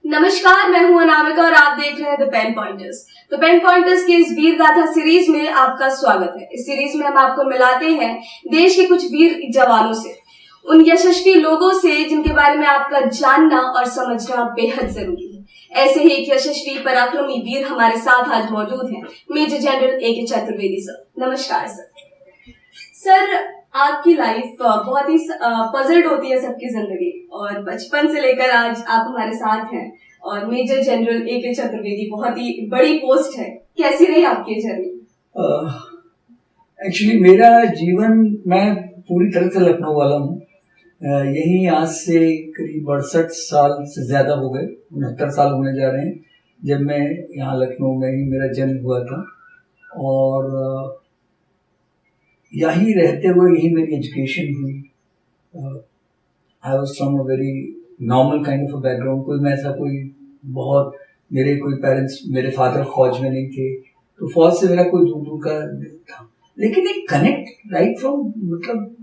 नमस्कार, मैं हूं अनामिका और आप देख रहे हैं the pen pointers. The pen pointers की इस वीर गाथा सीरीज में आपका स्वागत है। इस सीरीज में हम आपको मिलाते हैं देश के कुछ वीर जवानों से, उन यशस्वी लोगों से जिनके बारे में आपका जानना और समझना बेहद जरूरी है। ऐसे ही एक यशस्वी पराक्रमी वीर हमारे साथ आज मौजूद हैं, मेजर जनरल ए के चतुर्वेदी सर। नमस्कार सर, आपकी लाइफ बहुत ही पजल्ड होती है सबकी जिंदगी, और बचपन से लेकर आज आप हमारे साथ हैं और मेजर जनरल ए के चतुर्वेदी बहुत ही बड़ी पोस्ट है। कैसी रही आपकी जर्नी? एक्चुअली मेरा जीवन, मैं पूरी तरह से लखनऊ वाला हूँ। यही आज से करीब 68 साल से ज्यादा हो गए, 69 साल होने जा रहे हैं जब मैं यहाँ लखनऊ में ही मेरा जन्म हुआ था। और यहीं रहते हुए यही मेरी एजुकेशन हुई। I was from a very normal kind of a background. मैं ऐसा कोई बहुत, मेरे कोई पेरेंट्स, मेरे फादर फौज में नहीं थे, तो फौज से मेरा कोई दूर दूर का था। लेकिन एक कनेक्ट राइट फ्रॉम, मतलब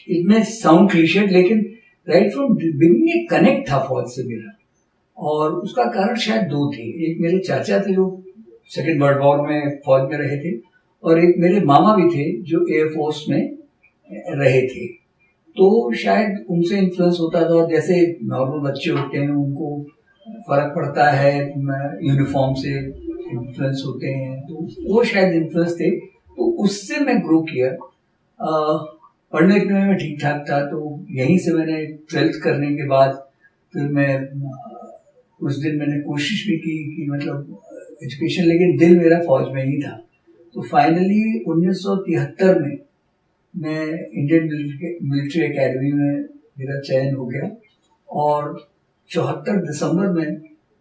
इट में साउंड क्लीशे, लेकिन राइट फ्रॉम बिगिनिंग एक कनेक्ट था फौज से मेरा। और उसका कारण शायद दो थे। एक मेरे चाचा थे जो सेकेंड वर्ल्ड वॉर में फौज में रहे थे, और एक मेरे मामा भी थे जो एयरफोर्स में रहे थे। तो शायद उनसे इन्फ्लुएंस होता था। और जैसे नॉर्मल बच्चे होते हैं उनको फर्क पड़ता है, यूनिफॉर्म से इन्फ्लुएंस होते हैं, तो वो शायद इन्फ्लुएंस थे। तो उससे मैं ग्रो किया। पढ़ने लिखने में ठीक ठाक था, तो यहीं से मैंने 12th करने के बाद फिर मैं उस दिन मैंने कोशिश भी की कि मतलब एजुकेशन, लेकिन दिल मेरा फौज में ही था। तो फाइनली 1973 में मैं इंडियन मिलिट्री एकेडमी में मेरा चयन हो गया, और 74 दिसंबर में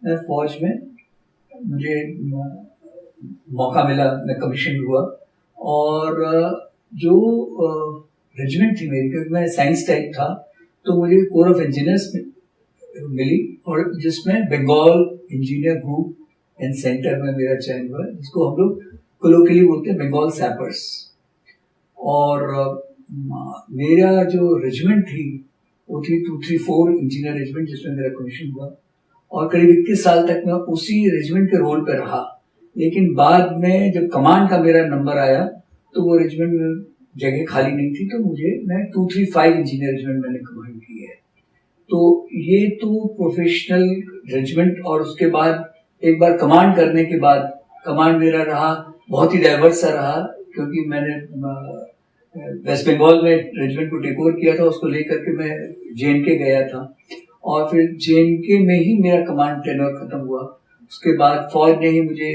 मैं फौज में मुझे मौका मिला, मैं कमीशन हुआ। और जो रेजिमेंट थी मेरी, क्योंकि मैं साइंस टाइप था, तो मुझे कोर ऑफ इंजीनियर्स मिली, और जिसमें Bengal engineer group and centre में मेरा चयन हुआ, जिसको हम लोग कोलोकियली बोलते हैं बंगाल सैपर्स। और मेरा जो रेजिमेंट थी वो थी 234 इंजीनियर रेजिमेंट, जिसमें मेरा कमीशन हुआ। और करीब 21 साल तक मैं उसी रेजिमेंट के रोल पर रहा। लेकिन बाद में जब कमांड का मेरा नंबर आया तो वो रेजिमेंट में जगह खाली नहीं थी, तो मैं 235 इंजीनियर रेजिमेंट मैंने कमांड की है। तो ये तो प्रोफेशनल रेजिमेंट। और उसके बाद एक बार कमांड करने के बाद, कमांड मेरा रहा बहुत ही डाइवर्स सा रहा, क्योंकि मैंने वेस्ट बंगाल में रेजिमेंट को टेक ओवर किया था। उसको लेकर के मैं JNK गया था, और फिर JNK में ही मेरा कमांड टेन्योर खत्म हुआ। उसके बाद फौज ने ही मुझे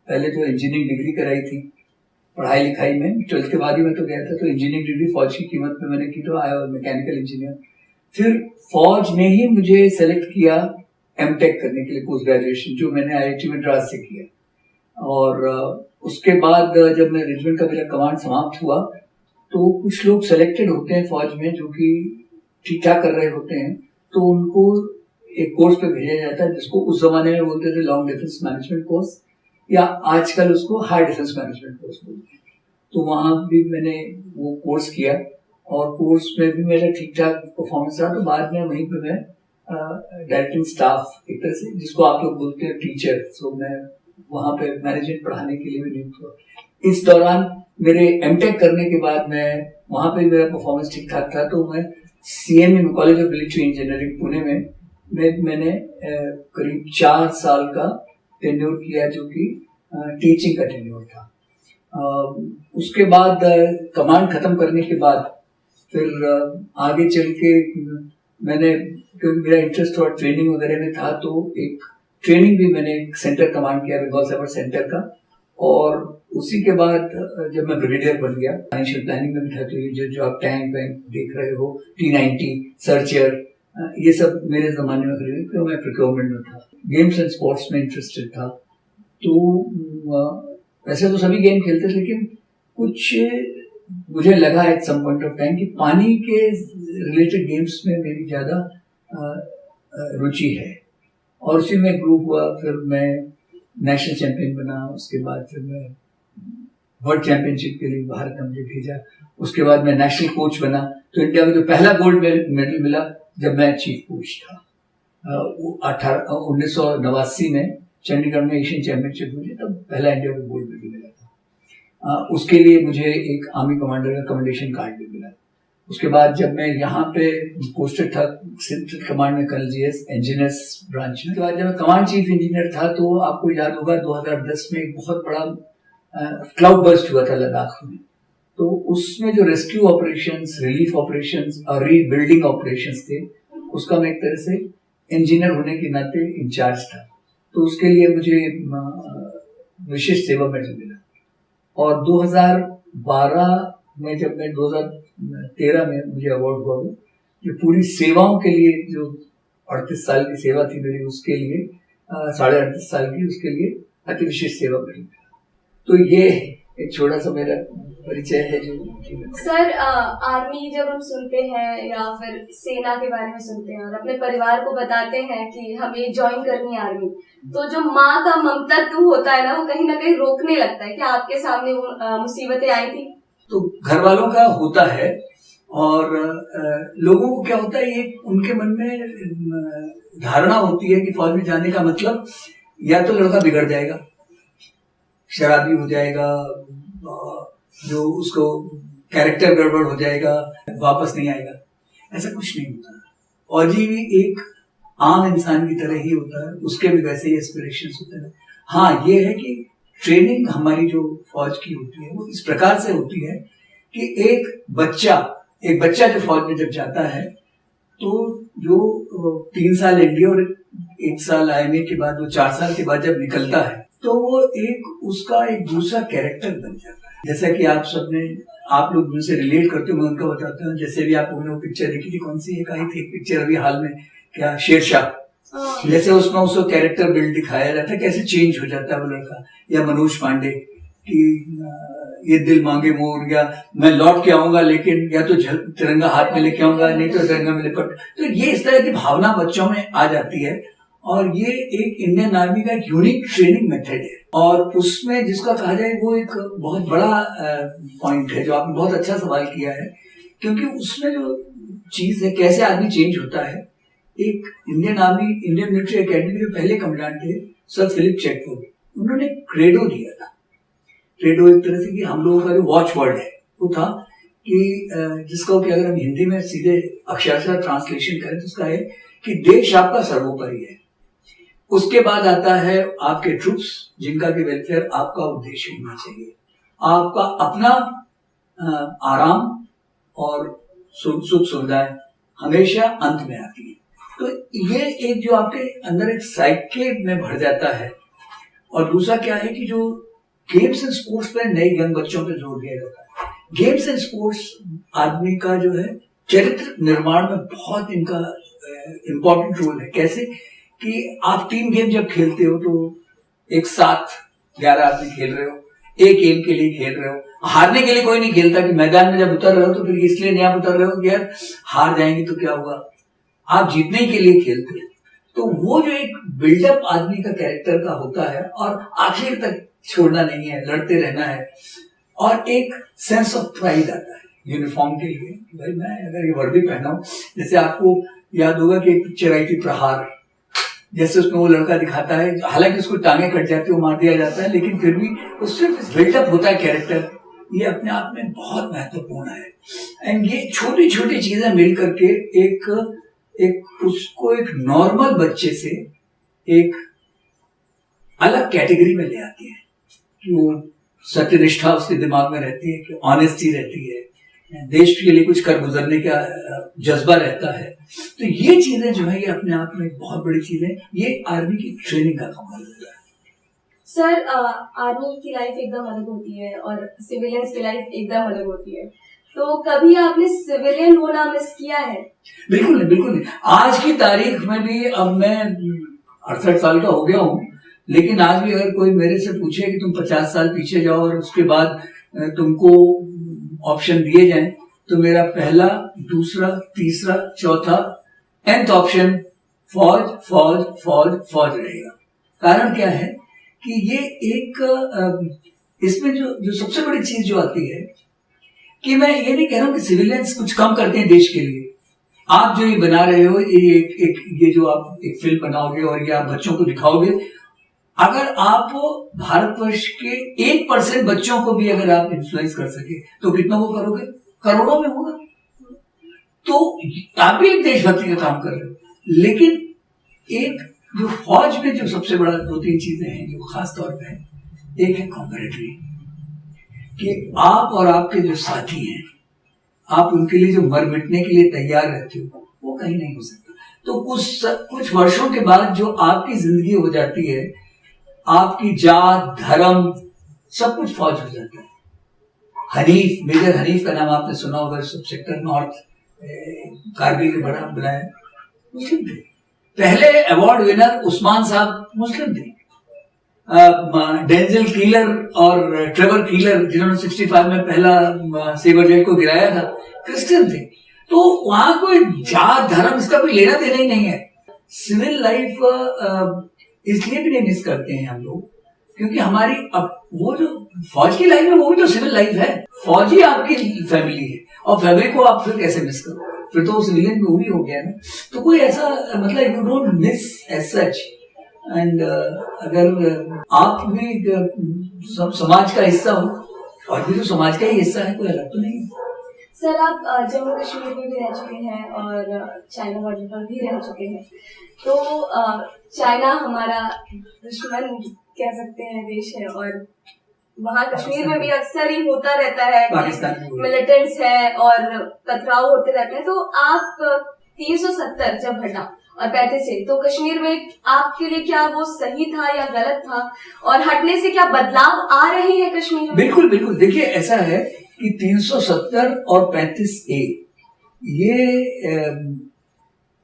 पहले तो इंजीनियरिंग डिग्री कराई थी पढ़ाई लिखाई में, 12th के बाद ही मैं तो गया था। तो इंजीनियरिंग डिग्री फौज की कीमत में मैंने की, तो आई वाज मैकेनिकल इंजीनियर। फिर फौज ने ही मुझे सेलेक्ट किया MTech करने के लिए, पोस्ट ग्रेजुएशन, जो मैंने IIT मद्रास से किया। और उसके बाद जब मैं रेजिमेंट का मेरा कमांड समाप्त हुआ, तो कुछ लोग सेलेक्टेड होते हैं फौज में जो कि ठीक ठाक कर रहे होते हैं, तो उनको एक कोर्स पे भेजा जाता है, जिसको उस जमाने में बोलते थे लॉन्ग डिफेंस मैनेजमेंट कोर्स, या आजकल उसको हाई डिफेंस मैनेजमेंट कोर्स बोलते हैं। तो वहां भी मैंने वो कोर्स किया, और कोर्स में भी मेरा ठीक ठाक परफॉर्मेंस रहा। तो बाद में वहीं पे मैं डायरेक्टिंग स्टाफ, एक तरह से जिसको आप लोग बोलते हैं टीचर, तो मैं वहां पे मैनेजमेंट पढ़ाने के लिए भी नियुक्त हुआ। इस दौरान मेरे MTech करने के बाद मैं वहां पे मेरा परफॉर्मेंस ठीक ठाक था, तो मैं CME में, college of military engineering Pune में मैंने करीब 4 साल का टेन्योर किया, जो कि टीचिंग का टेन्योर था। उसके बाद कमांड खत्म करने के बाद फिर आगे चल के मैंने, क्योंकि मेरा इंटरेस्ट थोड़ा ट्रेनिंग वगैरह में था, तो एक ट्रेनिंग भी मैंने एक सेंटर कमांड किया, बंगाल सैपर सेंटर का। और उसी के बाद जब मैं ब्रिगेडियर बन गया, फाइनेंशियल प्लानिंग में भी था, तो ये जो आप टैंक वैंक देख रहे हो, T90 सर्चियर, ये सब मेरे जमाने में खरीदे, क्योंकि मैं प्रोक्योरमेंट में था। गेम्स एंड स्पोर्ट्स में इंटरेस्टेड था, तो वैसे तो सभी गेम खेलते थे, लेकिन कुछ मुझे लगा at some point of time कि पानी के रिलेटेड गेम्स में मेरी ज्यादा रुचि है, और उसी में ग्रो हुआ। फिर मैं नेशनल चैंपियन बना, उसके बाद फिर मैं वर्ल्ड चैंपियनशिप के लिए भारत ने मुझे भेजा। उसके बाद मैं नेशनल कोच बना, तो इंडिया में जो पहला गोल्ड मेडल मिला जब मैं चीफ कोच था। 1989 में चंडीगढ़ में एशियन चैंपियनशिप हुई थी, तब पहला इंडिया को गोल्ड मेडल मिला था। उसके लिए मुझे एक आर्मी कमांडर का कमेंडेशन कार्ड भी मिला। उसके बाद जब मैं यहाँ पे पोस्टेड था सेंट्रल कमांड में कर्नल जीएस इंजीनियर्स ब्रांच में, उसके बाद जब मैं कमांड चीफ इंजीनियर था तो आपको याद होगा 2010 में एक बहुत बड़ा क्लाउड बर्स्ट हुआ था लद्दाख में। तो उसमें जो रेस्क्यू ऑपरेशंस, रिलीफ ऑपरेशंस और रीबिल्डिंग ऑपरेशंस थे, उसका मैं एक तरह से इंजीनियर होने के नाते इंचार्ज था। तो उसके लिए मुझे विशिष्ट सेवा मेडल मिला। और 2012 में जब मैं 2013 में मुझे अवार्ड हुआ, जो पूरी सेवाओं के लिए जो 38 साल की सेवा थी मेरी, उसके लिए 38.5 साल की, उसके लिए अति विशिष्ट सेवा मेडल मिला। तो ये एक छोटा सा मेरा परिचय है जो सर आर्मी जब हम सुनते हैं या फिर सेना के बारे में सुनते हैं और अपने परिवार को बताते हैं कि हमें ज्वाइन करनी है आर्मी, तो जो माँ का ममतात्व होता है ना, वो कहीं ना कहीं रोकने लगता है। क्या आपके सामने वो मुसीबतें आई थी? तो घर वालों का होता है, और लोगों को क्या होता है, ये उनके मन में धारणा होती है कि फौज में जाने का मतलब या तो लड़का बिगड़ जाएगा, शराबी हो जाएगा, जो उसको कैरेक्टर गड़बड़ हो जाएगा, वापस नहीं आएगा। ऐसा कुछ नहीं होता। फौजी भी एक आम इंसान की तरह ही होता है, उसके भी वैसे ही एस्पिरेशंस होते हैं। हाँ, ये है कि ट्रेनिंग हमारी जो फौज की होती है वो इस प्रकार से होती है कि एक बच्चा जो फौज में जब जाता है तो जो 3 साल इंडिया और 1 साल आईएमए के बाद, वो 4 साल के बाद जब निकलता है तो वो उसका एक दूसरा कैरेक्टर बन जाता है। जैसा कि आप लोग मुझसे रिलेट करते हो, मैं उनका बताता हूँ। जैसे भी आप लोगों ने वो पिक्चर देखी थी, कौन सी एक आई थी पिक्चर अभी हाल में, क्या शेरशाह, जैसे उसमें उसको कैरेक्टर बिल्ड दिखाया जाता है, कैसे चेंज हो जाता है वो लड़का। या मनोज पांडे कि ये दिल मांगे मोर, या मैं लौट के आऊंगा लेकिन या तो तिरंगा हाथ में लेके आऊंगा, नहीं तो तिरंगा में लिपट। तो ये इस तरह की भावना बच्चों में आ जाती है, और ये एक इंडियन आर्मी का एक यूनिक ट्रेनिंग मेथड है। और उसमें जिसका कहा जाए वो एक बहुत बड़ा पॉइंट है, जो आपने बहुत अच्छा सवाल किया है, क्योंकि उसमें जो चीज है कैसे आदमी चेंज होता है। एक इंडियन मिलिट्री एकेडमी के पहले कमांडेंट थे सर फिलिप चैटवुड, उन्होंने क्रेडो दिया था। क्रेडो एक तरह से कि हम लोगों का जो वॉच वर्ड है वो था कि जिसका कि अगर हम हिंदी में सीधे अक्षरशः ट्रांसलेशन करें तो उसका है कि देश आपका सर्वोपरि है, उसके बाद आता है आपके ट्रूप्स, जिनका कि वेलफेयर आपका उद्देश्य होना चाहिए, आपका अपना आराम और सुख सुविधाएं हमेशा अंत में आती है। तो ये एक जो आपके अंदर एक साइके में भर जाता है। और दूसरा क्या है कि जो गेम्स एंड स्पोर्ट्स पे नए यंग बच्चों पे जोर दिया जाता है। गेम्स एंड स्पोर्ट्स आदमी का जो है चरित्र निर्माण में बहुत इनका इम्पोर्टेंट रोल है। कैसे कि आप टीम गेम जब खेलते हो तो एक साथ 11 आदमी खेल रहे हो, एक गेम के लिए खेल रहे हो। हारने के लिए कोई नहीं खेलता कि मैदान में जब उतर रहे हो तो फिर इसलिए नहीं आप उतर रहे हो कि यार हार जाएंगे तो क्या होगा, आप जीतने के लिए खेलते हो। तो वो जो एक बिल्डअप आदमी का कैरेक्टर का होता है, और आखिर तक छोड़ना नहीं है, लड़ते रहना है, और एक सेंस ऑफ प्राइड आता है यूनिफॉर्म के लिए। भाई मैं अगर ये वर्दी पहना हूं, जैसे आपको याद होगा कि एक पिक्चर आई थी प्रहार, जैसे उसमें वो लड़का दिखाता है, हालांकि उसको टांगे कट जाती है, मार दिया जाता है, लेकिन फिर भी उससे बिल्डअप होता है कैरेक्टर। ये अपने आप में बहुत महत्वपूर्ण है। एंड ये छोटी छोटी चीजें मिल करके एक उसको एक नॉर्मल बच्चे से एक अलग कैटेगरी में ले आती है कि वो सत्यनिष्ठा उसके दिमाग में रहती है, कि ऑनेस्टी रहती है, देश के लिए कुछ कर गुजरने का जज्बा रहता है। तो ये चीजें जो है ये अपने आप में बहुत बड़ी चीज है। ये आर्मी की ट्रेनिंग का कमाल होता है। सर आर्मी की लाइफ एकदम अलग होती है और सिविलियंस की लाइफ एकदम अलग होती है, तो कभी आपने सिविलियन होना मिस किया है? बिल्कुल नहीं, बिल्कुल नहीं। आज की तारीख में भी, अब मैं 68 साल का हो गया हूँ, लेकिन आज भी अगर कोई मेरे से पूछे कि तुम 50 साल पीछे जाओ और उसके बाद तुमको ऑप्शन दिए जाएं, तो मेरा पहला, दूसरा, तीसरा, चौथा, nth ऑप्शन फौज फौज फौज फौज रहेगा। कारण क्या है कि ये एक इसमें जो सबसे बड़ी चीज जो आती है कि मैं ये नहीं कह रहा हूं कि सिविलियंस कुछ कम करते हैं देश के लिए। आप जो ये बना रहे हो, ये जो आप एक फिल्म बनाओगे और ये आप बच्चों को दिखाओगे, अगर आप भारतवर्ष के 1% बच्चों को भी अगर आप इन्फ्लुएंस कर सके तो कितनों को करोगे? करोड़ों में होगा। तो आप भी एक देशभक्ति का काम कर रहे हो, लेकिन एक जो फौज में जो सबसे बड़ा 2-3 चीजें हैं जो खास तौर पे है, एक है कॉम्परेटरी, कि आप और आपके जो साथी हैं, आप उनके लिए जो मर मिटने के लिए तैयार रहते हो, वो कहीं नहीं हो सकता। तो कुछ वर्षों के बाद जो आपकी जिंदगी हो जाती है, आपकी जात, धर्म, सब कुछ फौज हो जाता है। हनीफ, मेजर हनीफ का नाम आपने सुना होगा, सब सेक्टर नॉर्थ कारगिल में बड़ा बनाया, मुस्लिम थे। पहले अवार्ड विनर उस्मान साहब मुस्लिम थे। डेंजल कीलर और ट्रेवर कीलर, जिन्होंने 65 में पहला सेबर जेट को गिराया था, क्रिश्चियन थे। तो वहां कोई जात, धर्म, इसका कोई लेना देना ही नहीं है। सिविल लाइफ इसलिए भी नहीं मिस करते हैं हम लोग, क्योंकि हमारी अब वो जो फौज की लाइफ है, वो भी तो सिविल लाइफ है। फौज ही आपकी फैमिली है, और फैमिली को आप फिर कैसे मिस करोगे? फिर तो सिविलियन में भी हो गया ना। तो कोई ऐसा मतलब you don't miss as such. एंड अगर आप भी समाज का हिस्सा हो, और भी तो समाज का ही हिस्सा है, कोई अलग तो नहीं है। सर, आप जम्मू कश्मीर में भी रह चुके हैं और चाइना बॉर्डर पर भी रह चुके हैं, तो चाइना हमारा दुश्मन कह सकते हैं देश है, और वहाँ कश्मीर में भी अक्सर ही होता रहता है कि मिलिटेंट्स है और पथराव होते रहते हैं। तो आप 370 जब हटा और 35 से, तो कश्मीर में आपके लिए क्या वो सही था या गलत था, और हटने से क्या बदलाव आ रहे हैं कश्मीर में? बिल्कुल बिल्कुल। देखिए, ऐसा है कि 370 और 35A ये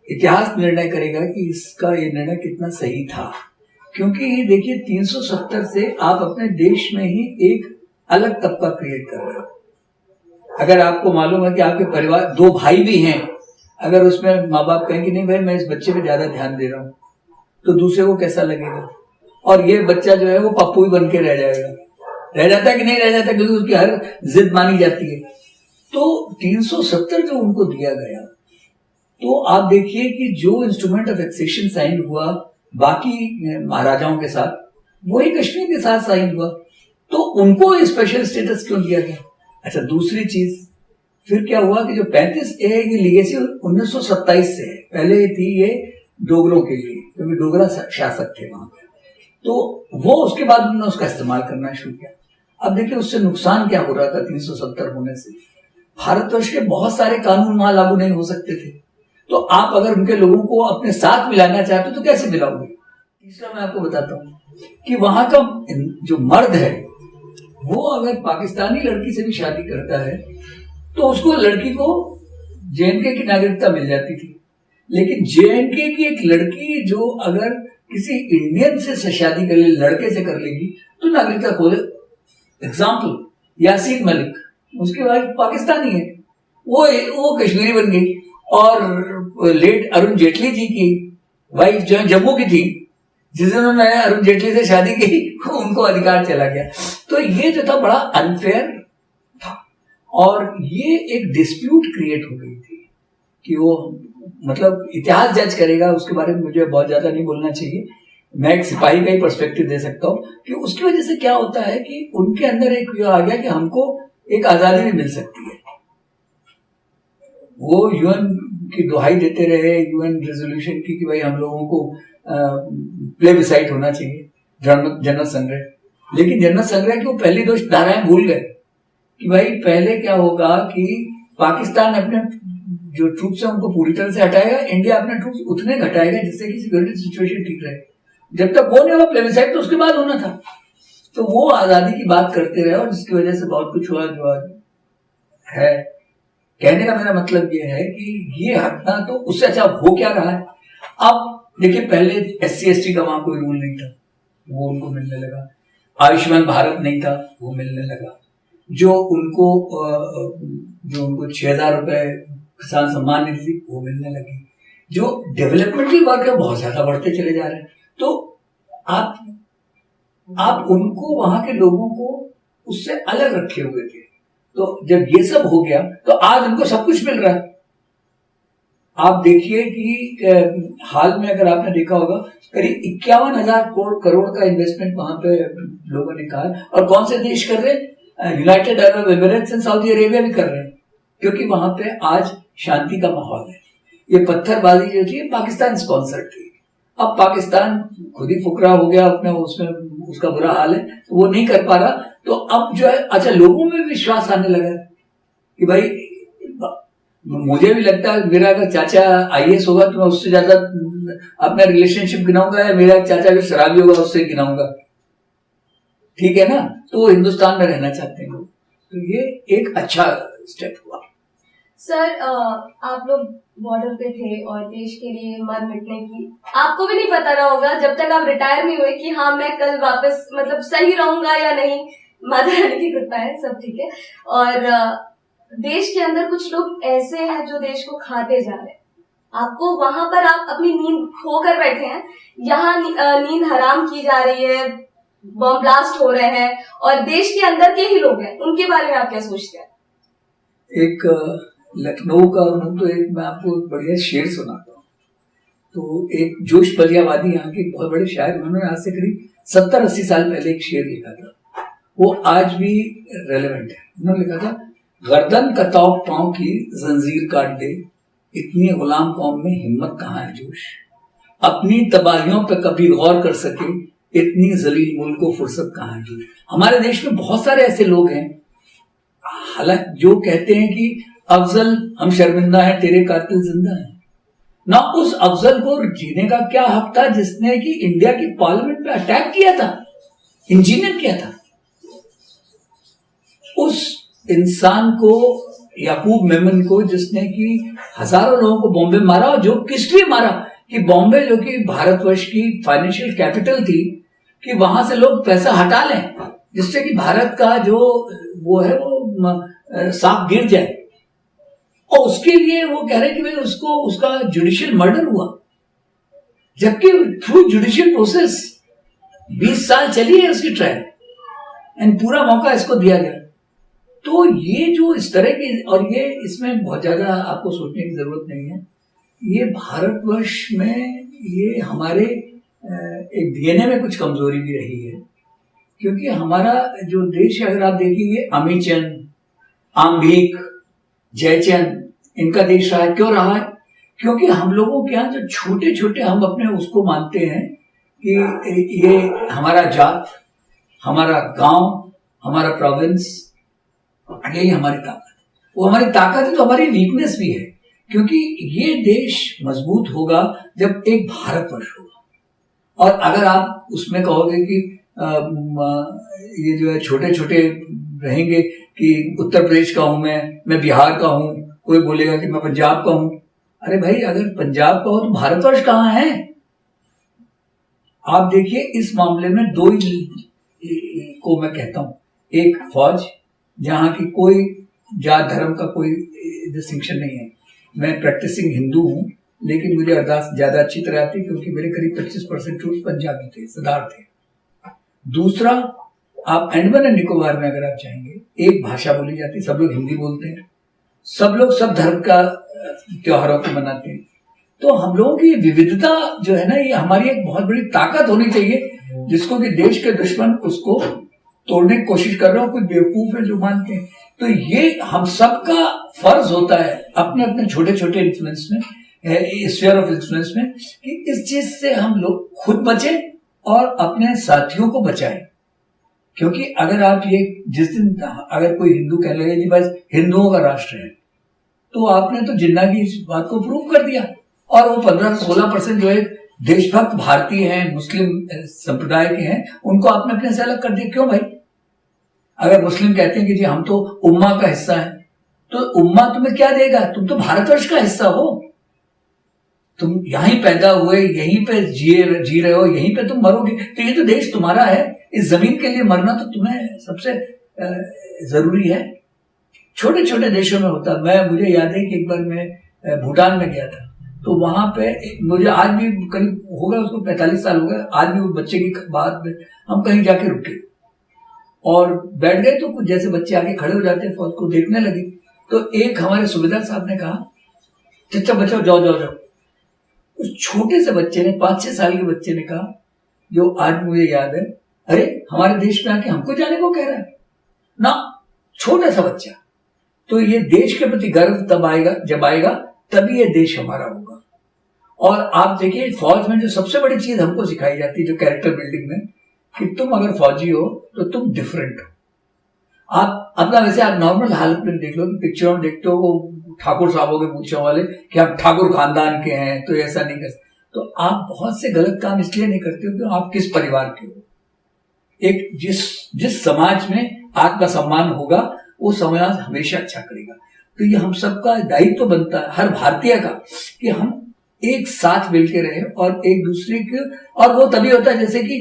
इतिहास निर्णय करेगा कि इसका ये निर्णय कितना सही था। क्योंकि देखिए, 370 से आप अपने देश में ही एक अलग तबका क्रिएट कर रहे हो। अगर आपको मालूम है कि आपके परिवार 2 भाई भी हैं, अगर उसमें माँ बाप कहें कि नहीं भाई मैं इस बच्चे पे ज्यादा ध्यान दे रहा हूँ, तो दूसरे को कैसा लगेगा? और ये बच्चा जो है वो पप्पू ही बन के रह जाएगा। रह जाता है कि नहीं रह जाता, क्योंकि उसकी हर जिद मानी जाती है। तो 370 जो उनको दिया गया, तो आप देखिए कि जो इंस्ट्रूमेंट ऑफ एक्सेशन साइन हुआ बाकी महाराजाओं के साथ, वही कश्मीर के साथ साइन हुआ। तो उनको स्पेशल स्टेटस क्यों दिया गया? अच्छा, दूसरी चीज फिर क्या हुआ कि जो 35A की लीगेसी 1927 से है, पहले थी ये डोगरों के लिए, क्योंकि डोगरा शासक थे वहां पे, तो वो उसके बाद उन्होंने उसका इस्तेमाल करना शुरू किया। अब देखिए उससे नुकसान क्या हो रहा था 370 होने से। भारतवर्ष के बहुत सारे कानून वहां लागू नहीं हो सकते थे, तो आप अगर उनके लोगों को अपने साथ मिलाना चाहते हो तो कैसे मिलाओगे? तीसरा मैं आपको बताता हूँ कि वहां का जो मर्द है, वो अगर पाकिस्तानी लड़की से भी शादी करता है तो उसको, लड़की को JNK की नागरिकता मिल जाती थी। लेकिन JNK की एक लड़की जो अगर किसी इंडियन से शादी कर ले, लड़के से कर लेगी, तो नागरिकता खो दे। एग्जाम्पल, यासीन मलिक, उसकी वाइफ पाकिस्तानी है, वो कश्मीरी बन गई। और लेट अरुण जेटली जी की वाइफ जो जम्मू की थी, जिस दिन उन्होंने अरुण जेटली से शादी की, उनको अधिकार चला गया। तो ये जो था बड़ा अनफेयर था, और ये एक डिस्प्यूट क्रिएट हो गई थी कि वो, मतलब इतिहास जज करेगा, उसके बारे में मुझे बहुत ज्यादा नहीं बोलना चाहिए। मैं एक सिपाही का ही पर्सपेक्टिव दे सकता हूँ कि उसकी वजह से क्या होता है कि उनके अंदर एक ये आ गया कि हमको एक आजादी भी मिल सकती है। वो यूएन की दुहाई देते रहे, यूएन रेजोल्यूशन की, कि भाई हम लोगों को प्लेबिसाइट होना चाहिए, जनरल संग्रह। लेकिन जनरल संग्रह की वो पहली 2 धाराएं भूल गए कि भाई पहले क्या होगा कि पाकिस्तान अपने जो ट्रूप्स हैं उनको पूरी तरह से हटाएगा, इंडिया अपने ट्रूप्स उतने घटाएगा जिससे कि सिक्योरिटी सिचुएशन ठीक रहे। जब तक वो नहीं हुआ प्लेबिसाइट, तो उसके बाद होना था। तो वो आजादी की बात करते रहे, और जिसकी वजह से बहुत कुछ हुआ जो आज है। कहने का मेरा मतलब ये है कि ये हटना, तो उससे अच्छा हो क्या रहा है। अब देखिए, पहले SC/ST का वहां कोई रूल नहीं था, वो उनको मिलने लगा। आयुष्मान भारत नहीं था, वो मिलने लगा। जो उनको 6,000 रुपए किसान सम्मान निधि थी, वो मिलने लगी। जो डेवलपमेंटल वर्क है बहुत ज्यादा बढ़ते चले जा रहे हैं। तो आप उनको, वहां के लोगों को उससे अलग रखे हुए थे। तो जब ये सब हो गया, तो आज उनको सब कुछ मिल रहा है। आप देखिए कि हाल में अगर आपने देखा होगा करीब 51,000 करोड़ का इन्वेस्टमेंट वहां पे लोगों ने कहा है। और कौन से देश कर रहे हैं? United Arab Emirates and Saudi Arabia भी कर रहे हैं, क्योंकि वहां पे आज शांति का माहौल है। ये पत्थरबाजी जो थी पाकिस्तान स्पॉन्सर्ड थी। अब पाकिस्तान खुद ही फुकरा हो गया, अपने उसमें उसका बुरा हाल है, तो वो नहीं कर पा रहा। तो अब जो है, अच्छा, लोगों में विश्वास आने लगा कि भाई, मुझे भी लगता है मेरा अगर चाचा आईएएस होगा तो मैं उससे ज्यादा अपना रिलेशनशिप गिनाऊंगा, या मेरा चाचा अगर शराबी होगा उससे गिनाऊंगा। ठीक है ना? तो वो हिंदुस्तान में रहना चाहते हैं लोग। तो ये एक अच्छा स्टेप हुआ। सर, आप लोग बॉर्डर पे थे और देश के लिए मर मिटने की आपको भी नहीं पता रहा होगा जब तक आप रिटायर नहीं हुए कि हाँ मैं कल वापस मतलब सही रहूंगा या नहीं। माता रानी की कृपा है, सब ठीक है। और देश के अंदर कुछ लोग ऐसे हैं जो देश को खाते जा रहे हैं। आपको वहां पर आप अपनी नींद खोकर बैठे हैं, यहाँ नींद हराम की जा रही है, बम ब्लास्ट हो रहे हैं और देश के अंदर के ही लोग हैं, उनके बारे में आप क्या सोचते हैं? एक लखनऊ का हूँ तो एक मैं आपको एक बढ़िया शेर सुनाता हूँ। तो एक जोश बलियावादी यहाँ के बहुत बड़े शायर, उन्होंने आज से करीब 70-80 साल पहले एक शेर लिखा था, वो आज भी रेलेवेंट है। उन्होंने लिखा था, गर्दन कताओ पांव की जंजीर काट दे, इतनी गुलाम कौम में हिम्मत कहाँ है जोश, अपनी तबाहियों पे कभी गौर कर सके, इतनी जलील मुल्क को फुर्सत कहाँ है जोश। हमारे देश में बहुत सारे ऐसे लोग हैं, हालांकि जो कहते हैं कि अफजल हम शर्मिंदा हैं, तेरे कातिल जिंदा हैं। ना उस अफजल को जीने का क्या हक था जिसने कि इंडिया की पार्लियामेंट पे अटैक किया था, इंजीनियर किया था। उस इंसान को, याकूब मेमन को, जिसने कि हजारों लोगों को बॉम्बे मारा, जो किस लिए मारा कि बॉम्बे जो कि भारतवर्ष की फाइनेंशियल कैपिटल थी, कि वहां से लोग पैसा हटा लें जिससे कि भारत का जो वो है वो सांप गिर जाए। और उसके लिए वो कह रहे हैं कि भाई उसको उसका जुडिशियल मर्डर हुआ, जबकि थ्रू जुडिशियल प्रोसेस 20 साल चली है उसकी ट्रायल, एंड पूरा मौका इसको दिया गया। तो ये जो इस तरह की, और ये इसमें बहुत ज्यादा आपको सोचने की जरूरत नहीं है, ये भारतवर्ष में ये हमारे एक डीएनए में कुछ कमजोरी भी रही है। क्योंकि हमारा जो देश है, अगर आप देखिए, अमीचंद, आम्भीक, जयचंद, इनका देश रहा है। क्यों रहा है? क्योंकि हम लोगों के यहाँ जो छोटे छोटे हम अपने उसको मानते हैं कि ये हमारा जात, हमारा गांव, हमारा प्रोविंस, यही हमारी ताकत है। वो हमारी ताकत है तो हमारी वीकनेस भी है, क्योंकि ये देश मजबूत होगा जब एक भारतवर्ष होगा। और अगर आप उसमें कहोगे कि ये जो है छोटे छोटे रहेंगे कि उत्तर प्रदेश का हूं मैं बिहार का हूं, कोई बोलेगा कि मैं पंजाब का हूं। अरे भाई, अगर पंजाब का हो तो भारतवर्ष कहाँ है? आप देखिए, इस मामले में दो ही को मैं कहता हूं, एक फौज जहां की कोई जात धर्म का कोई डिस्टिंक्शन नहीं है। मैं प्रैक्टिसिंग हिंदू हूं, लेकिन मुझे अरदास ज्यादा अच्छी तरह आती क्योंकि मेरे करीब 25% ट्रूप पंजाबी थे, सरदार थे। दूसरा, आप अंडमान एंड निकोबार में अगर आप चाहेंगे, एक भाषा बोली जाती है, सब लोग हिंदी बोलते हैं, सब लोग सब धर्म का त्योहारों को मनाते हैं। तो हम लोगों की विविधता जो है ना, ये हमारी एक बहुत बड़ी ताकत होनी चाहिए, जिसको कि देश के दुश्मन उसको तोड़ने की कोशिश कर रहे हो, कोई बेवकूफ है जो मानते हैं। तो ये हम सबका फर्ज होता है अपने अपने छोटे छोटे इन्फ्लुएंस में, स्फीयर ऑफ इन्फ्लुएंस में, कि इस चीज से हम लोग खुद बचें और अपने साथियों को बचाएं। क्योंकि अगर आप ये जिस दिन अगर कोई हिंदू कहने लगे कि बस हिंदुओं का राष्ट्र है, तो आपने तो जिन्ना की इस बात को प्रूव कर दिया। और वो 15-16% जो है देशभक्त भारतीय हैं, मुस्लिम संप्रदाय के हैं, उनको आपने अपने से अलग कर दिया। क्यों भाई? अगर मुस्लिम कहते हैं कि जी हम तो उम्मा का हिस्सा है, तो उम्मा तुम्हें क्या देगा? तुम तो भारतवर्ष का हिस्सा हो, तुम यहीं पैदा हुए, यहीं पे जी रहे हो, यहीं पे तुम मरोगे। तो ये तो देश तुम्हारा है, इस जमीन के लिए मरना तो तुम्हें सबसे जरूरी है। छोटे छोटे देशों में होता। मुझे याद है कि एक बार मैं भूटान में गया था, तो वहां पे मुझे आज भी करीब होगा उसको 45 साल हो गए, आज भी वो बच्चे की बात में हम कहीं जाके रुके और बैठ गए, तो कुछ जैसे बच्चे आगे खड़े हो जाते हैं, फौज को देखने लगे। तो एक हमारे सूबेदार साहब ने कहा चचा बचाओ, जाओ जाओ जाओ। उस छोटे से बच्चे ने, 5-6 साल के बच्चे ने कहा, जो आज मुझे याद है, अरे हमारे देश में आके हमको जाने को कह रहा है ना, छोटा सा बच्चा। तो ये देश के प्रति गर्व तब आएगा जब आएगा, तभी ये देश हमारा होगा। और आप देखिए फौज में जो सबसे बड़ी चीज हमको सिखाई जाती है, जो कैरेक्टर बिल्डिंग में, कि तुम अगर फौजी हो तो तुम डिफरेंट हो। आप अपना, वैसे आप नॉर्मल हालत में देख लो कि पिक्चरों में देखते हो वो ठाकुर साहबों के पूछने वाले कि आप ठाकुर खानदान के हैं तो ऐसा नहीं कर, तो आप बहुत से गलत काम इसलिए नहीं करते हो कि आप किस परिवार के हो। एक जिस समाज में आत्मसम्मान होगा वो समाज हमेशा अच्छा करेगा। तो ये हम सबका दायित्व बनता है, हर भारतीय का, कि हम एक साथ मिलकर रहे और एक दूसरे के, और वो तभी होता है जैसे कि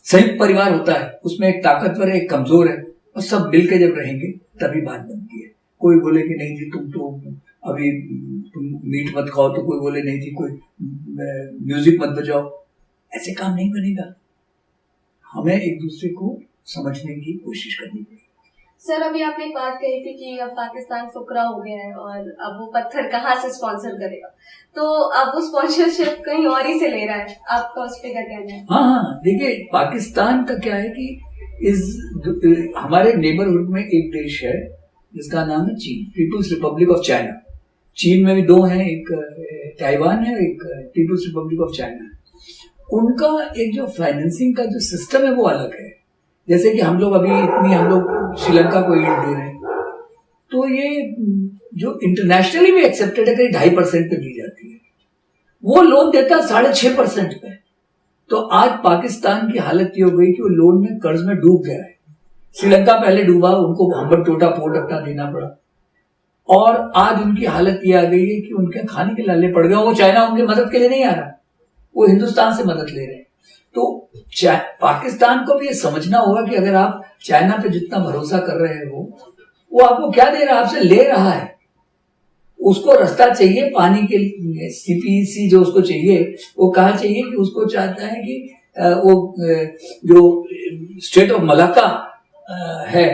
संयुक्त परिवार होता है, उसमें एक ताकतवर है, एक कमजोर है, और सब मिलकर जब रहेंगे तभी बात बनती है। कोई बोले कि नहीं जी तुम तो अभी तुम मीट मत खाओ, तो कोई बोले नहीं जी कोई म्यूजिक मत बजाओ, ऐसे काम नहीं बनेगा। हमें एक दूसरे को समझने की कोशिश करनी पड़ेगी। सर, अभी आपने एक बात कही थी कि अब पाकिस्तान फुकरा हो गया है और अब वो पत्थर कहाँ से स्पॉन्सर करेगा, तो अब वो स्पॉन्सरशिप कहीं और ही से ले रहा है, आपका उस पर क्या कहना है? हाँ, देखिए पाकिस्तान का क्या है कि हमारे नेबरहुड में एक देश है जिसका नाम है चीन, पीपुल्स रिपब्लिक ऑफ चाइना। चीन में भी दो हैं, एक ताइवान है, एक पीपुल्स रिपब्लिक ऑफ चाइना है। उनका एक जो फाइनेंसिंग का जो सिस्टम है वो अलग है। जैसे कि हम लोग अभी हम लोग श्रीलंका को ईड दे रहे हैं, तो ये जो इंटरनेशनली भी एक्सेप्टेड है, करीब 2.5% पे दी जाती है, वो लोन देता है 6.5% पे। तो आज पाकिस्तान की हालत ये हो गई कि वो लोन में, कर्ज में डूब गया है। श्रीलंका पहले डूबा, उनको हम्बनटोटा पोर्ट अपना देना पड़ा, और आज उनकी हालत ये आ गई है कि उनके खाने के लाले पड़ गए। वो चाइना उनकी मदद के लिए नहीं आ रहा, वो हिंदुस्तान से मदद ले रहे हैं। तो पाकिस्तान को भी ये समझना होगा कि अगर आप चाइना पे जितना भरोसा कर रहे हो, वो आपको क्या दे रहा है, आपसे ले रहा है। उसको रास्ता चाहिए पानी के लिए, सीपीसी जो उसको चाहिए, वो कहा चाहिए कि उसको चाहता है कि वो जो स्टेट ऑफ मलाक्का है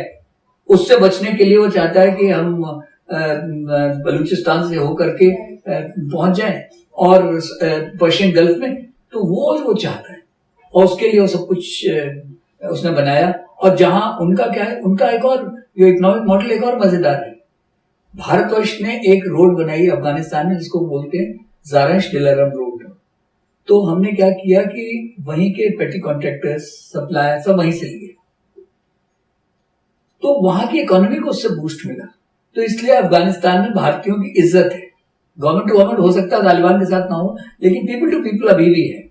उससे बचने के लिए वो चाहता है कि हम बलूचिस्तान से होकर के पहुंच जाएं और पर्शियन गल्फ में। तो वो चाहता है, और उसके लिए वो सब कुछ उसने बनाया। और जहां उनका क्या है, उनका एक और जो इकोनॉमिक मॉडल एक और मजेदार है। भारतवर्ष ने एक रोड बनाई अफगानिस्तान में जिसको बोलते हैं ज़ारश दिलारम रोड। तो हमने क्या किया कि वहीं के पेटी कॉन्ट्रैक्टर्स, सप्लायर सब वहीं से लिए, तो वहां की इकोनॉमी को उससे बूस्ट मिला। तो इसलिए अफगानिस्तान में भारतीयों की इज्जत है। गवर्नमेंट टू गवर्नमेंट हो सकता है तालिबान के साथ ना हो, लेकिन पीपल टू पीपल अभी भी है।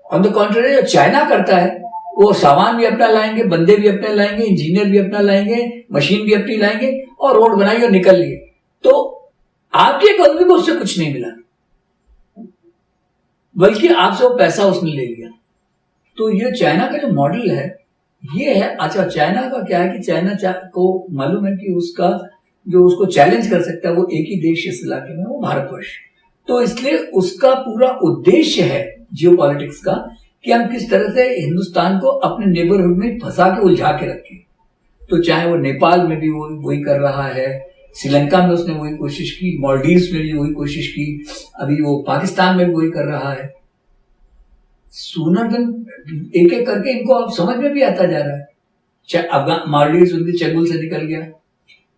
ऑन द कॉन्ट्ररी जो चाइना करता है, वो सामान भी अपना लाएंगे, बंदे भी अपने लाएंगे, इंजीनियर भी अपना लाएंगे, मशीन भी अपनी लाएंगे, और रोड बनाई और निकल लिए। तो आपकी इकोनॉमी को उससे कुछ नहीं मिला, बल्कि आपसे वो पैसा उसने ले लिया। तो ये चाइना का जो मॉडल है ये है। अच्छा, चाइना का क्या है कि चाइना को मालूम है कि उसका जो उसको चैलेंज कर सकता है वो एक ही देश इस इलाके में, वो भारतवर्ष। तो इसलिए उसका पूरा उद्देश्य है जियोपॉलिटिक्स का कि हम किस तरह से हिंदुस्तान को अपने नेबरहुड में फंसा के उलझा के रखें। तो चाहे वो नेपाल में भी वो वही कर रहा है, श्रीलंका में उसने वही कोशिश की, मालदीव्स में भी वही कोशिश की, अभी वो पाकिस्तान में भी वही कर रहा है। सूनर दिन एक एक करके इनको अब समझ में भी आता जा रहा है। अफगान मालदीव्स उनके चंगुल से निकल गया,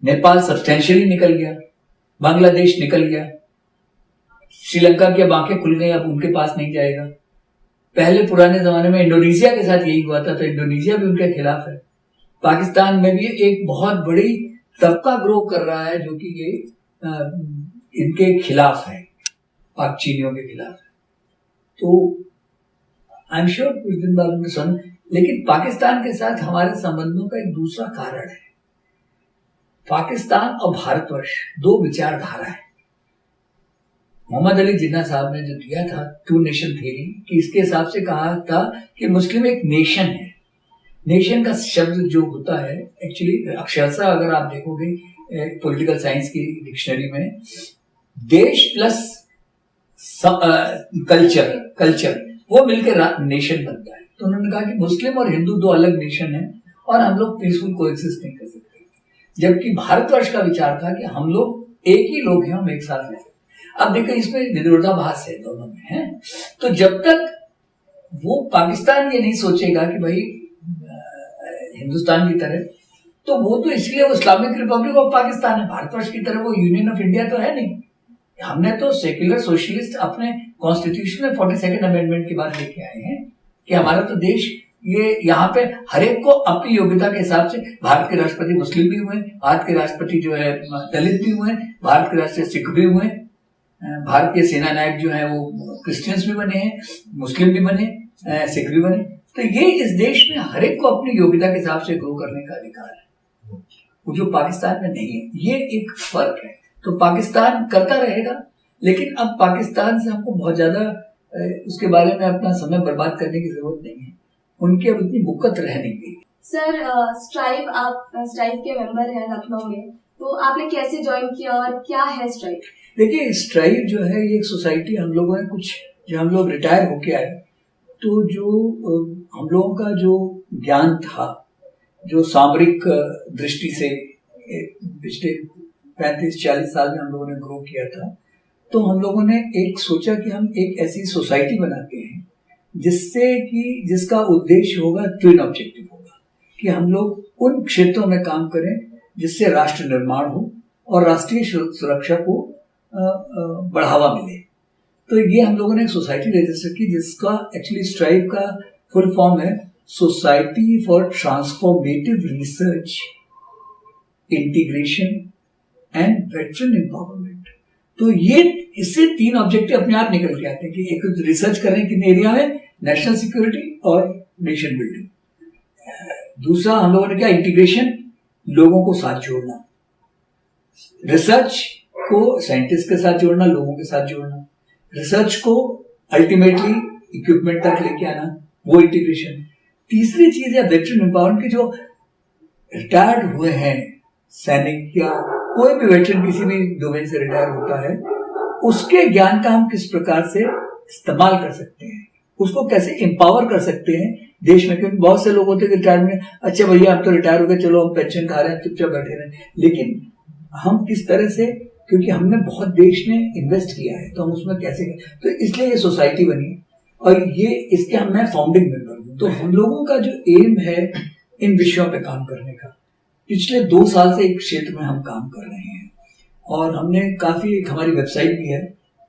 नेपाल सब्सटेंशियली निकल गया, बांग्लादेश निकल गया, श्रीलंका की अब आंखें खुल गई, अब उनके पास नहीं जाएगा। पहले पुराने जमाने में इंडोनेशिया के साथ यही हुआ था, तो इंडोनेशिया भी उनके खिलाफ है। पाकिस्तान में भी एक बहुत बड़ी तबका ग्रो कर रहा है जो कि ये इनके खिलाफ है, पाक चीनियों के खिलाफ है। तो आई एम श्योर कुछ दिन बाद उनके सुन, लेकिन पाकिस्तान के साथ हमारे संबंधों का एक दूसरा कारण है। पाकिस्तान और भारतवर्ष दो विचारधारा है। मोहम्मद अली जिन्ना साहब ने जो दिया था टू नेशन थ्योरी, कि इसके हिसाब से कहा था कि मुस्लिम एक नेशन है। नेशन का शब्द जो होता है एक्चुअली अक्षरशः अगर आप देखोगे पॉलिटिकल साइंस की डिक्शनरी में, देश प्लस कल्चर वो मिलकर नेशन बनता है। तो उन्होंने कहा कि मुस्लिम और हिंदू दो अलग नेशन है और हम लोग पीसफुल कोएग्जिस्ट नहीं कर सकते। जबकि भारतवर्ष का विचार था कि हम लोग एक ही लोग हैं, हम एक साथ रहते हैं। अब देखो इसमें विरोधाभास है दोनों में, है। तो जब तक वो पाकिस्तान ये नहीं सोचेगा कि भाई हिंदुस्तान की तरह, तो वो तो इसलिए वो इस्लामिक रिपब्लिक ऑफ पाकिस्तान है, भारतवर्ष की तरह वो यूनियन ऑफ इंडिया तो है नहीं। हमने तो सेक्युलर सोशलिस्ट अपने कॉन्स्टिट्यूशन में 42nd अमेंडमेंट की बात लेके आए हैं कि हमारा तो देश ये यहाँ पे हर एक को अपनी योग्यता के हिसाब से, भारत के राष्ट्रपति मुस्लिम भी हुए, भारत के राष्ट्रपति जो है दलित भी हुए, भारत के राष्ट्रपति सिख भी हुए, भारत के सेना नायक जो है वो क्रिश्चियंस भी बने हैं, मुस्लिम भी बने, सिख भी बने। तो ये इस देश में हर एक को अपनी योग्यता के हिसाब से ग्रो करने का अधिकार है, वो जो पाकिस्तान में नहीं है। ये एक फर्क है। तो पाकिस्तान करता रहेगा, लेकिन अब पाकिस्तान से हमको बहुत ज्यादा उसके बारे में अपना समय बर्बाद करने की जरूरत नहीं है। उनकी अब इतनी बुक्कत रह नहीं गई। सर, स्ट्राइव, आप स्ट्राइव के मेंबर हैं लखनऊ में, तो आपने कैसे ज्वाइन किया और क्या है स्ट्राइव? देखिए, स्ट्राइव जो है ये एक सोसाइटी, हम लोगों ने कुछ, जब हम लोग रिटायर होके आए तो जो हम लोगों का जो ज्ञान था, जो सामरिक दृष्टि से पिछले 35-40 साल में हम लोगों ने ग्रो किया था, तो हम लोगों ने एक सोचा कि हम एक ऐसी सोसाइटी बनाते हैं जिससे कि जिसका उद्देश्य होगा, ट्विन ऑब्जेक्टिव होगा कि हम लोग उन क्षेत्रों में काम करें जिससे राष्ट्र निर्माण हो और राष्ट्रीय सुरक्षा को बढ़ावा मिले। तो ये हम लोगों ने एक सोसाइटी रजिस्टर की, जिसका एक्चुअली स्ट्राइव का फुल फॉर्म है society for transformative research, integration and veteran empowerment. तो ये इससे 3 ऑब्जेक्टिव अपने आप निकल के आते हैं कि एक रिसर्च कर रहे हैं किन एरिया में, नेशनल सिक्योरिटी और नेशन बिल्डिंग। दूसरा हम लोगों ने क्या, इंटीग्रेशन, लोगों को साथ जोड़ना, रिसर्च को साइंटिस्ट के साथ जोड़ना, लोगों के साथ जोड़ना, रिसर्च को अल्टीमेटली इक्विपमेंट तक लेके आना, वो इंटीग्रेशन। तीसरी चीज है वेटरन एम्पावरमेंट, के जो रिटायर्ड हुए हैं सैनिक या कोई भी वेटरन किसी भी डोमेन से रिटायर होता है, उसके ज्ञान का हम किस प्रकार से इस्तेमाल कर सकते हैं, उसको कैसे एम्पावर कर सकते हैं देश में। क्योंकि बहुत से लोग होते हैं रिटायरमेंट, अच्छा भैया हम तो रिटायर हो गए, चलो हम पेंशन खा रहे हैं, चुपचाप बैठे रहे। लेकिन हम किस तरह से, क्योंकि हमने बहुत देश ने इन्वेस्ट किया है, तो हम उसमें कैसे, तो इसलिए ये सोसाइटी बनी और ये इसके हम मैं फाउंडिंग मेंबर हूँ। तो हम लोगों का जो एम है इन विषयों पे काम करने का, पिछले 2 साल से एक क्षेत्र में हम काम कर रहे हैं और हमने काफी, एक हमारी वेबसाइट भी है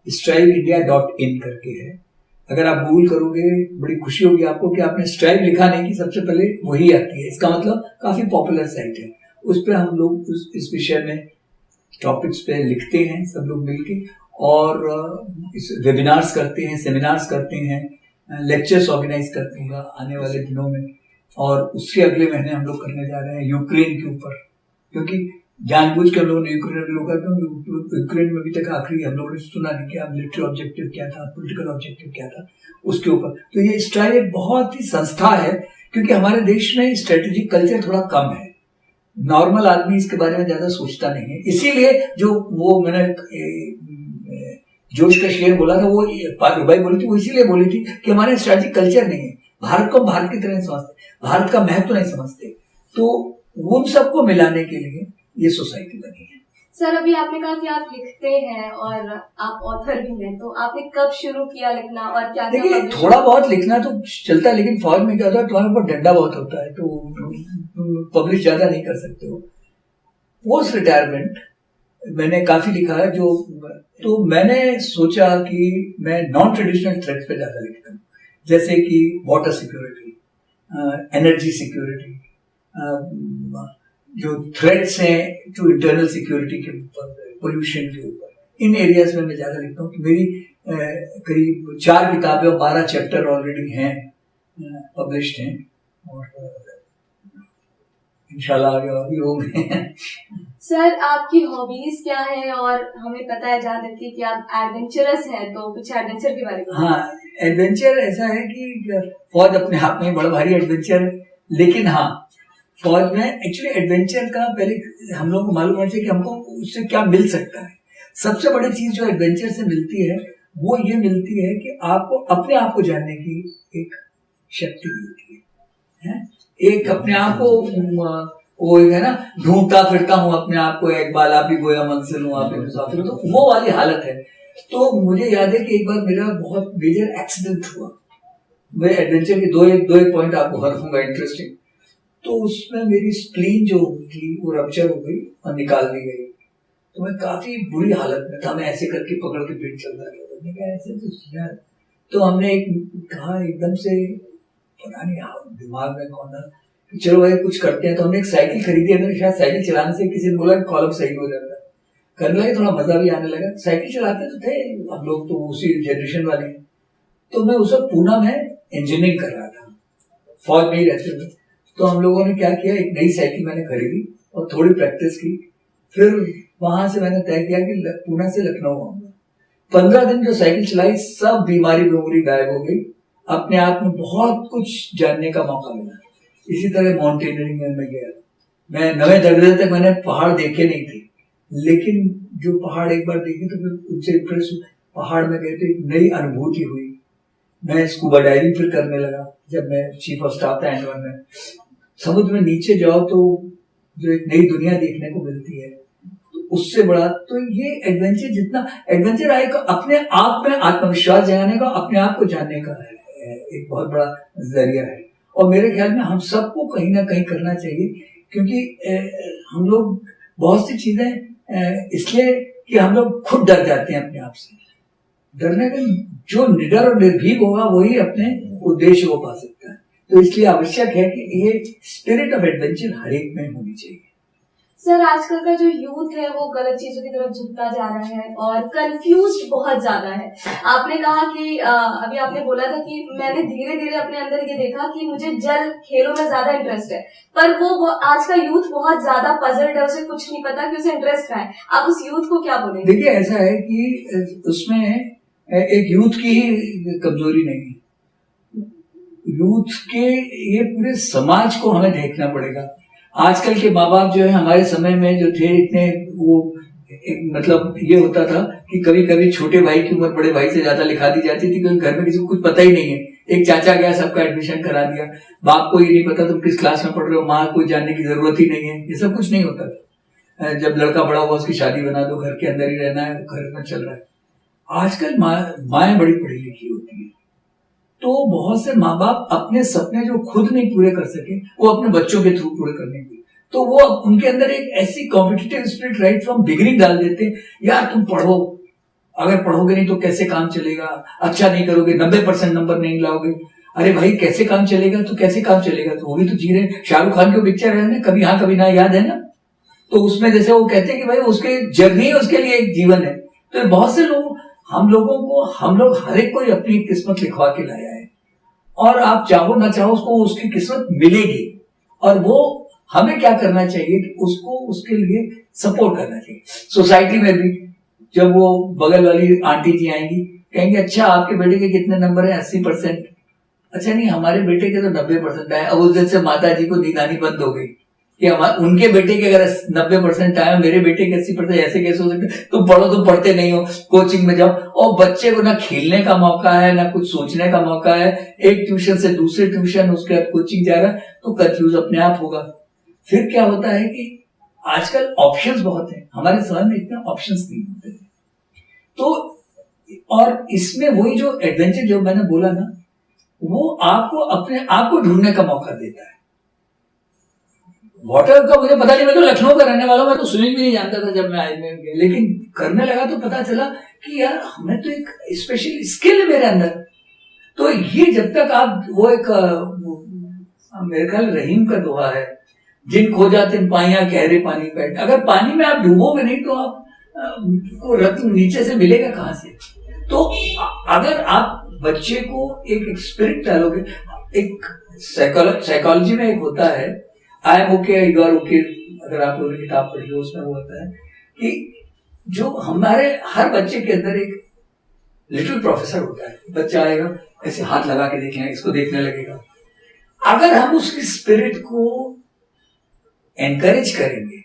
strivindia.in करके है। अगर आप गूगल करोगे बड़ी खुशी होगी आपको कि आपने स्ट्राइव लिखा नहीं कि सबसे पहले वही आती है। इसका मतलब काफी पॉपुलर साइट है। उस पर हम लोग इस विषय में टॉपिक्स पे लिखते हैं सब लोग मिलके, और इस वेबिनार्स करते हैं, सेमिनार्स करते हैं, लेक्चर्स ऑर्गेनाइज करते हैं आने वाले दिनों में। और उसके अगले महीने हम लोग करने जा रहे हैं यूक्रेन के ऊपर, क्योंकि जानबूझ के हम लोगों ने यूक्रेन लोग, क्योंकि यूक्रेन में अभी तक आखिरी हम लोगों ने सुना नहीं कि मिलिट्री ऑब्जेक्टिव क्या था, पॉलिटिकल ऑब्जेक्टिव क्या था उसके ऊपर। तो ये स्ट्राइव एक बहुत ही संस्था है, क्योंकि हमारे देश में स्ट्रेटेजिक कल्चर थोड़ा कम है, नॉर्मल आदमी इसके बारे में ज्यादा सोचता नहीं है। इसीलिए जो वो मैंने जोश का शेर बोला था, वो रुबाई बोली थी, वो इसीलिए बोली थी कि हमारे स्ट्रेटेजिक कल्चर नहीं है, भारत को भारत की तरह समझते, भारत का महत्व नहीं समझते। तो उन सबको मिलाने के लिए ये सोसाइटी बनी है। सर, अभी आपने कहा कि आप लिखते हैं और आप ऑथर भी हैं, तो आपने कब शुरू किया लिखना और क्या? देखिए, थोड़ा बहुत लिखना तो चलता है, लेकिन फौज में क्या होता है, तुम्हारे ऊपर डंडा बहुत होता है, तो पब्लिश ज्यादा नहीं कर सकते हो। पोस्ट रिटायरमेंट मैंने काफी लिखा है, जो तो मैंने सोचा कि मैं नॉन ट्रेडिशनल थ्रेट्स पे ज्यादा लिखता हूँ, जैसे कि वाटर सिक्योरिटी, एनर्जी सिक्योरिटी, जो थ्रेट्स हैं टू इंटरनल सिक्योरिटी के ऊपर, पोल्यूशन के ऊपर, इन एरियाज में मैं ज्यादा लिखता हूँ। तो मेरी करीब 4 किताबें और 12 चैप्टर ऑलरेडी हैं, पब्लिश्ड हैं, और इंशाल्लाह आगे और भी होंगे। सर, आपकी हॉबीज क्या है? और हमें पता है जहाँ तक कि आप एडवेंचरस हैं, तो कुछ एडवेंचर के बारे में। हाँ, एडवेंचर ऐसा है कि फौज अपने आप में बड़ा भारी एडवेंचर है, लेकिन हाँ, फौज में एक्चुअली एडवेंचर का पहले हम लोग को मालूम होना चाहिए कि हमको उससे क्या मिल सकता है। सबसे बड़ी चीज जो एडवेंचर से मिलती है वो ये मिलती है कि आपको अपने आप को जानने की एक शक्ति मिलती है, एक अपने आप को वो है ना, ढूंढता फिरता हूँ अपने आप को, एक बार आप भी गोया मंजिल हूँ, आप भी मुसाफिर हो, तो वो वाली हालत है। तो मुझे याद है कि एक बार मेरा बहुत मेजर एक्सीडेंट हुआ। मैं एडवेंचर के दो एक पॉइंट आपको बताऊंगा इंटरेस्टिंग। तो उसमें मेरी स्प्लीन जो थी वो रप्चर हो गई और निकाल दी गई। तो मैं काफी बुरी हालत में था, मैं ऐसे करके पकड़ के पेट चलता गया। मैंने कहा ऐसे तो यार, तो हमने कहा एकदम से, पता नहीं दिमाग में कौन था, चलो भाई कुछ करते हैं। तो हमने एक साइकिल खरीदी। हमने शायद साइकिल चलाने से किसी ने बोला कि कॉलम सही हो जाता है, करने लगे, थोड़ा मजा भी आने लगा। साइकिल चलाते तो थे हम लोग, तो उसी जनरेशन वाले। तो मैं उस वक्त पूना में इंजीनियरिंग कर रहा था, फौज में ही रहते हुए। तो हम लोगों ने क्या किया, एक नई साइकिल मैंने खरीदी और थोड़ी प्रैक्टिस की। फिर वहां से मैंने तय किया कि पूना से लखनऊ आऊंगा। 15 दिन जो साइकिल चलाई, सब बीमारी बेमारी गायब हो गई। अपने आप में बहुत कुछ जानने का मौका मिला। इसी तरह माउंटेनियरिंग में मैं गया। मैं 9वें दर्जे तक मैंने पहाड़ देखे नहीं थे, लेकिन जो पहाड़ एक बार देखे तो फिर उनसे इम्प्रेस हुआ। पहाड़ में गए तो एक नई अनुभूति हुई। मैं स्कूबा डाइविंग फिर करने लगा जब मैं चीफ ऑफ स्टाफ था एंडवन में। समुद्र में नीचे जाओ तो जो एक नई दुनिया देखने को मिलती है, तो उससे बड़ा तो ये एडवेंचर, जितना एडवेंचर आएगा अपने आप में आत्मविश्वास जगाने का, अपने आप को जानने का है, एक बहुत बड़ा जरिया है। और मेरे ख्याल में हम सबको कहीं ना कहीं करना चाहिए, क्योंकि हम लोग बहुत सी चीजें इसलिए कि हम लोग खुद डर जाते हैं अपने आप से। डरने का, जो निडर और निर्भीक होगा वही अपने उद्देश्य को पा सकता है। तो इसलिए आवश्यक है कि ये स्पिरिट ऑफ एडवेंचर हर एक में होनी चाहिए। सर, आजकल का जो यूथ है वो गलत चीजों की तरफ झुकता जा रहा है और कंफ्यूज्ड बहुत ज्यादा है। आपने कहा कि अभी आपने बोला था कि मैंने धीरे धीरे अपने अंदर ये देखा कि मुझे जल खेलों में ज्यादा इंटरेस्ट है, पर वो आज का यूथ बहुत ज्यादा पजल्ड है, उसे कुछ नहीं पता कि उसे इंटरेस्ट क्या है। आप उस यूथ को क्या बोलेंगे? देखिए, ऐसा है कि उसमें एक यूथ की ही कमजोरी नहीं है, यूथ के, ये पूरे समाज को हमें देखना पड़ेगा। आजकल के माँ बाप जो है, हमारे समय में जो थे इतने वो मतलब ये होता था कि कभी कभी छोटे भाई की उम्र बड़े भाई से ज्यादा लिखा दी जाती थी, क्योंकि घर में किसी को कुछ पता ही नहीं है। एक चाचा गया, सबका एडमिशन करा दिया, बाप को ये नहीं पता तुम किस क्लास में पढ़ रहे हो, माँ को जानने की जरूरत ही नहीं है, ये सब कुछ नहीं होता था। जब लड़का बड़ा हुआ उसकी शादी बना दो, घर के अंदर ही रहना है, घर में चल रहा है। आजकल माएँ बड़ी पढ़ी लिखी होती है, तो बहुत से माँ बाप अपने सपने जो खुद नहीं पूरे कर सके वो अपने बच्चों के थ्रू पूरे करने की, तो वो उनके अंदर एक ऐसी competitive spirit right from beginning डाल देते हैं, यार तुम पढ़ो, अगर पढ़ोगे नहीं तो कैसे काम चलेगा, अच्छा नहीं करोगे 90% नंबर नहीं लाओगे। अरे भाई, कैसे काम चलेगा? तो कैसे काम चलेगा? तो वो भी तो जी रहे। शाहरुख खान की पिक्चर है ना, कभी हाँ कभी ना, याद है ना? तो उसमें जैसे वो कहते हैं कि भाई उसके जर्नी है, उसके लिए एक जीवन है। तो बहुत से लोग, हम लोग हर एक को अपनी किस्मत लिखवा के लाया है, और आप चाहो ना चाहो उसको उसकी किस्मत मिलेगी। और वो हमें क्या करना चाहिए कि उसको उसके लिए सपोर्ट करना चाहिए। सोसाइटी में भी जब वो बगल वाली आंटी जी आएंगी, कहेंगे अच्छा आपके बेटे के कितने नंबर है? 80%। अच्छा नहीं, हमारे बेटे के तो 90% आए। अब उस दिन से माता जी को नींद आनी बंद हो गई कि उनके बेटे के अगर 90% आए, मेरे बेटे के 80%, ऐसे कैसे हो सकते? तुम पढ़ो, तुम पढ़ते नहीं हो, कोचिंग में जाओ। और बच्चे को ना खेलने का मौका है, ना कुछ सोचने का मौका है, एक ट्यूशन से दूसरे ट्यूशन, उसके बाद कोचिंग जा रहा है, तो कंफ्यूज अपने आप होगा। फिर क्या होता है कि आजकल ऑप्शंस बहुत हैं, हमारे समय में इतने ऑप्शंस नहीं होते थे। तो और इसमें वही जो एडवेंचर जो मैंने बोला ना, वो आपको अपने आप को ढूंढने का मौका देता है। वाटर का मुझे पता नहीं, मैं तो लखनऊ का रहने वाला हूं, मैं तो स्विमिंग भी नहीं जानता था जब मैं आई में गया, लेकिन करने लगा तो पता चला कि यार हमें तो एक स्पेशल स्किल है मेरे अंदर। तो ये जब तक आप वो एक मेरे ख्याल रहीम का दोहा है, जिन खो जाते पाइयां गहरे पानी बैठ, अगर पानी में आप डूबोगे नहीं तो आप को रत्न नीचे से मिलेगा कहां से? तो अगर आप बच्चे को एक स्पिरिट डालोगे, एक साइकोलॉजी में एक होता है I am okay you are okay, अगर आप लोगों ने किताब पढ़ी हो उसमें वो होता है कि जो हमारे हर बच्चे के अंदर एक लिटिल प्रोफेसर होता है। बच्चा आएगा, ऐसे हाथ लगा के देखेगा, इसको देखने लगेगा। अगर हम उसकी स्पिरिट को एनकरेज करेंगे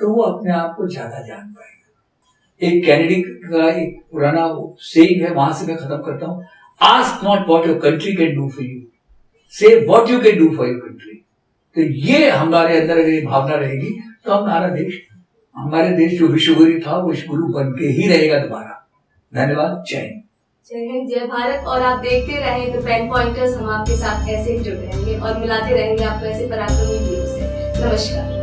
तो वो अपने आप को ज्यादा जान पाएगा। एक कैनेडी का एक पुराना सेइंग है, वहां से मैं खत्म करता हूं, ask not what your country can do for you, say what you can do for your country. तो ये हमारे अंदर अगर ये भावना रहेगी तो हमारे देश जो विश्वगुरु था वो विश्वगुरु बन के ही रहेगा दोबारा। धन्यवाद। जय हिंद। जय हिंद, जय भारत। और आप देखते रहें द पेन पॉइंटर्स, हम आपके साथ ऐसे ही जुड़े रहेंगे और मिलाते रहेंगे आपको ऐसे पराक्रमी वीरों से। नमस्कार।